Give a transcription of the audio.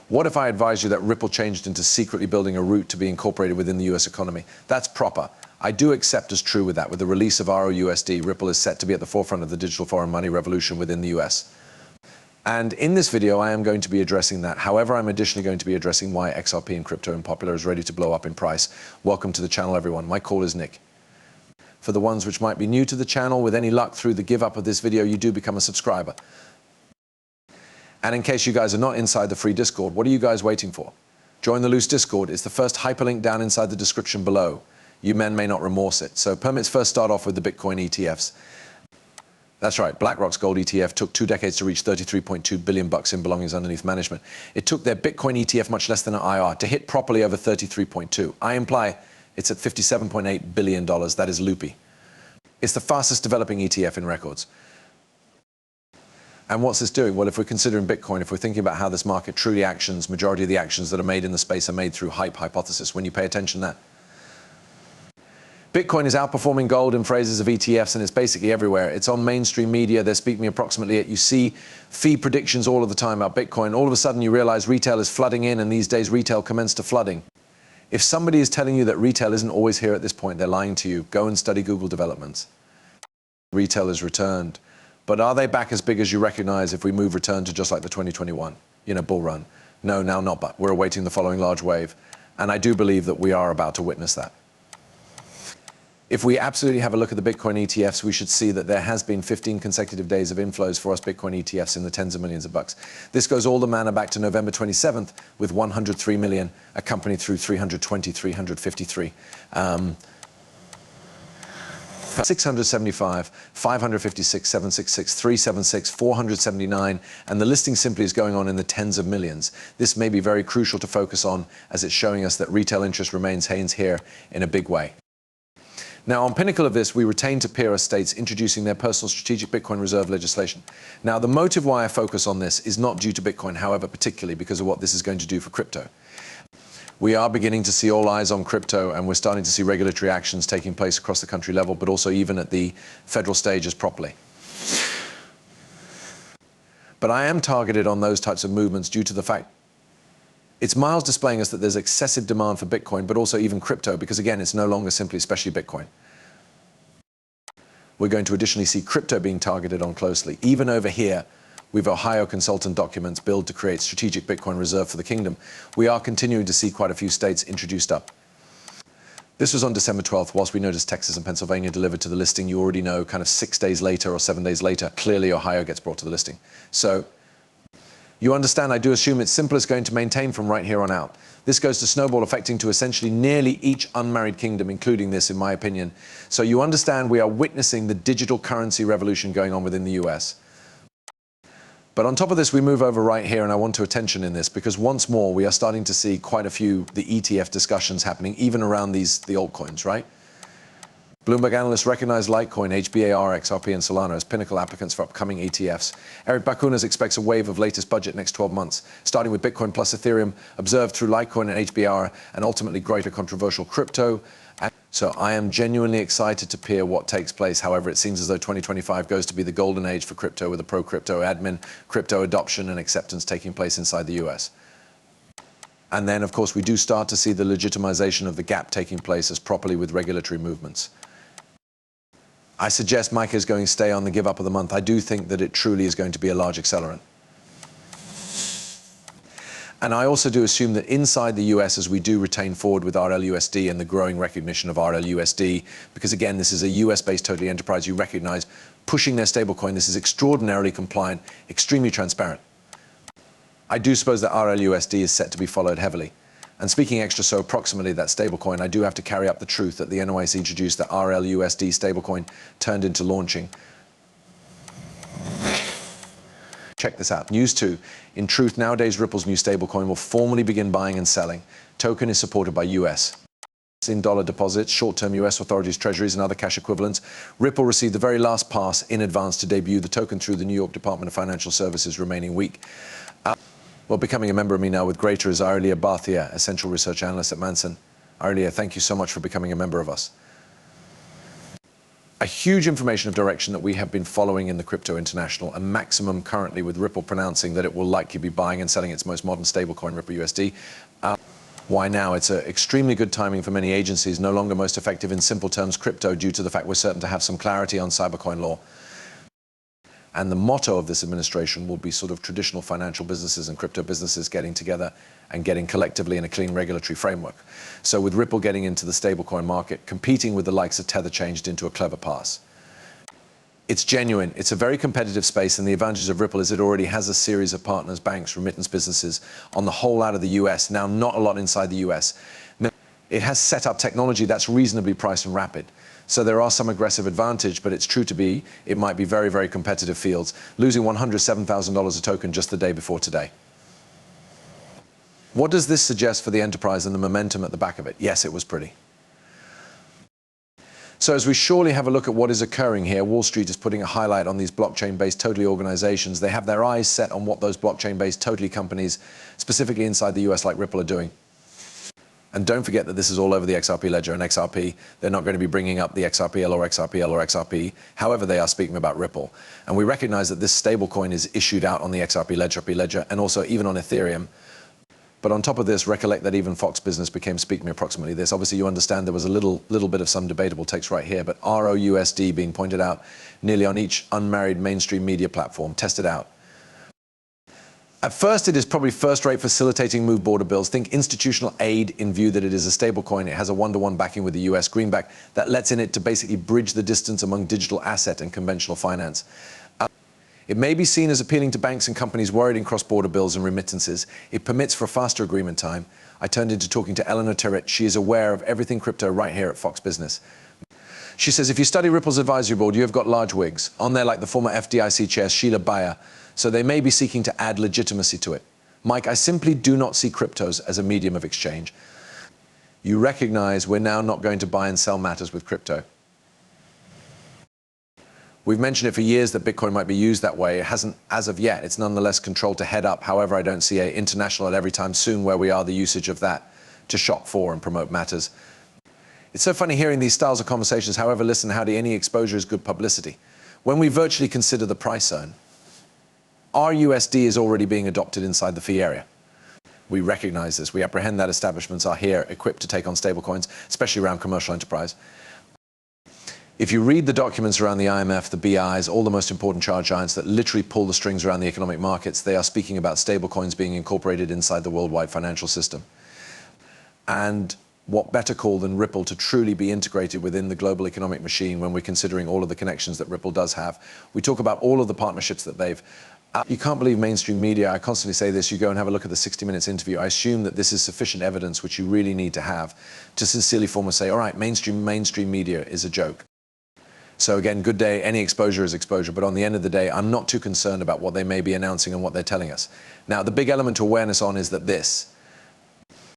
What if I advised you that Ripple changed into secretly building a route to be incorporated within the US economy? That's proper. I do accept as true with that. With the release of ROUSD, Ripple is set to be at the forefront of the digital foreign money revolution within the US. And in this video, I am going to be addressing that. However, I'm additionally going to be addressing why XRP and crypto in popular is ready to blow up in price. Welcome to the channel, everyone. My call is Nick. For the ones which might be new to the channel, with any luck through the give up of this video, you do become a subscriber. And in case you guys are not inside the free Discord, what are you guys waiting for? Join the loose Discord. It's the first hyperlink down inside the description below. You men may not remorse it. So permits first start off with the Bitcoin ETFs. That's right, BlackRock's gold ETF took 2 decades to reach $33.2 billion in belongings underneath management. It took their Bitcoin ETF much less than an IR to hit properly over 33.2. I imply it's at $57.8 billion. That is loopy. It's the fastest developing ETF in records. And what's this doing? Well, if we're considering Bitcoin, if we're thinking about how this market truly actions, majority of the actions that are made in the space are made through hype hypothesis, when you pay attention to that. Bitcoin is outperforming gold in phrases of ETFs, and it's basically everywhere. It's on mainstream media. They're speaking approximately it. You see fee predictions all of the time about Bitcoin. All of a sudden, you realize retail is flooding in, and these days, retail commenced to flooding. If somebody is telling you that retail isn't always here at this point, they're lying to you. Go and study Google developments. Retail has returned. But are they back as big as you recognize if we move return to just like the 2021, bull run? No, now not, but we're awaiting the following large wave. And I do believe that we are about to witness that. If we absolutely have a look at the Bitcoin ETFs, we should see that there has been 15 consecutive days of inflows for us Bitcoin ETFs in the tens of millions of bucks. This goes all the manner back to November 27th with 103 million, accompanied through 320, 353. 675, 556, 766, 376, 479, and the listing simply is going on in the tens of millions. This may be very crucial to focus on as it's showing us that retail interest remains here in a big way. Now, on pinnacle of this, we retain to peer us states introducing their personal strategic Bitcoin reserve legislation. Now, the motive why I focus on this is not due to Bitcoin, however, particularly because of what this is going to do for crypto. We are beginning to see all eyes on crypto, and we're starting to see regulatory actions taking place across the country level, but also even at the federal stages properly. But I am targeted on those types of movements due to the fact it's miles displaying us that there's excessive demand for Bitcoin, but also even crypto, because again, it's no longer simply especially Bitcoin. We're going to additionally see crypto being targeted on closely. Even over here, we've Ohio consultant documents built to create strategic Bitcoin reserve for the kingdom. We are continuing to see quite a few states introduced up. This was on December 12th, whilst we noticed Texas and Pennsylvania delivered to the listing. You already know kind of 6 days later or 7 days later, clearly Ohio gets brought to the listing. So you understand, I do assume it's simplest going to maintain from right here on out. This goes to snowball affecting to essentially nearly each unmarried kingdom, including this, in my opinion. So you understand we are witnessing the digital currency revolution going on within the US. But on top of this, we move over right here, and I want to attention in this because once more, we are starting to see quite a few the ETF discussions happening, even around the altcoins, right? Bloomberg analysts recognize Litecoin, HBAR, XRP, and Solana as pinnacle applicants for upcoming ETFs. Eric Bakunas expects a wave of latest budget next 12 months, starting with Bitcoin plus Ethereum, observed through Litecoin and HBR, and ultimately greater controversial crypto. So I am genuinely excited to peer what takes place. However, it seems as though 2025 goes to be the golden age for crypto, with a pro-crypto admin, crypto adoption and acceptance taking place inside the US. And then, of course, we do start to see the legitimization of the gap taking place as properly with regulatory movements. I suggest Micah is going to stay on the give up of the month. I do think that it truly is going to be a large accelerant. And I also do assume that inside the US, as we do retain forward with RLUSD and the growing recognition of RLUSD, because again, this is a US-based totally enterprise, you recognize pushing their stablecoin. This is extraordinarily compliant, extremely transparent. I do suppose that RLUSD is set to be followed heavily. And speaking extra so approximately that stablecoin, I do have to carry up the truth that the NYC introduced the RLUSD stablecoin turned into launching. Check this out. News 2. In truth, nowadays Ripple's new stablecoin will formally begin buying and selling. Token is supported by US. In dollar deposits, short-term US authorities, treasuries, and other cash equivalents, Ripple received the very last pass in advance to debut the token through the New York Department of Financial Services remaining week. Well, becoming a member of me now with greater is Aurelia Barthia, Essential Research Analyst at Manson. Aurelia, thank you so much for becoming a member of us. A huge information of direction that we have been following in the Crypto International, a maximum currently with Ripple pronouncing that it will likely be buying and selling its most modern stablecoin, Ripple USD. Why now? It's extremely good timing for many agencies, no longer most effective in simple terms crypto due to the fact we're certain to have some clarity on cybercoin law. And the motto of this administration will be sort of traditional financial businesses and crypto businesses getting together and getting collectively in a clean regulatory framework. So with Ripple getting into the stablecoin market, competing with the likes of Tether changed into a clever pass. It's genuine. It's a very competitive space, and the advantage of Ripple is it already has a series of partners, banks, remittance businesses on the whole out of the US. Now, not a lot inside the US. It has set up technology that's reasonably priced and rapid. So there are some aggressive advantage, but it's true to be, it might be very, very competitive fields, losing $107,000 a token just the day before today. What does this suggest for the enterprise and the momentum at the back of it? Yes, it was pretty. So as we surely have a look at what is occurring here, Wall Street is putting a highlight on these blockchain-based totally organizations. They have their eyes set on what those blockchain-based totally companies, specifically inside the US like Ripple, are doing. And don't forget that this is all over the XRP ledger, and XRP, they're not going to be bringing up the XRPL or XRPL or XRP. However, they are speaking about Ripple. And we recognize that this stablecoin is issued out on the XRP ledger, and also even on Ethereum. But on top of this, recollect that even Fox Business became speaking approximately this. Obviously, you understand there was a little bit of some debatable text right here, but ROUSD being pointed out nearly on each unmarried mainstream media platform. Test it out. At first, it is probably first-rate facilitating move border bills. Think institutional aid in view that it is a stablecoin. It has a one-to-one backing with the US greenback that lets in it to basically bridge the distance among digital asset and conventional finance. It may be seen as appealing to banks and companies worried in cross-border bills and remittances. It permits for a faster agreement time. I turned into talking to Eleanor Terrett. She is aware of everything crypto right here at Fox Business. She says, if you study Ripple's advisory board, you have got large wigs. On there, like the former FDIC chair, Sheila Bayer. So they may be seeking to add legitimacy to it. Mike, I simply do not see cryptos as a medium of exchange. You recognize we're now not going to buy and sell matters with crypto. We've mentioned it for years that Bitcoin might be used that way. It hasn't as of yet. It's nonetheless controlled to head up. However, I don't see an international at every time soon where we are the usage of that to shop for and promote matters. It's so funny hearing these styles of conversations. However, listen, howdy, any exposure is good publicity. When we virtually consider the price zone, RUSD is already being adopted inside the fee area. We recognize this. We apprehend that establishments are here equipped to take on stablecoins, especially around commercial enterprise. If you read the documents around the IMF, the BIs, all the most important chart giants that literally pull the strings around the economic markets, they are speaking about stablecoins being incorporated inside the worldwide financial system. And what better call than Ripple to truly be integrated within the global economic machine when we're considering all of the connections that Ripple does have. We talk about all of the partnerships that they've. You can't believe mainstream media. I constantly say this. You go and have a look at the 60 Minutes interview. I assume that this is sufficient evidence, which you really need to have, to sincerely form and say, all right, mainstream media is a joke. So again, good day, any exposure is exposure, but on the end of the day, I'm not too concerned about what they may be announcing and what they're telling us. Now, the big element to awareness on is that this.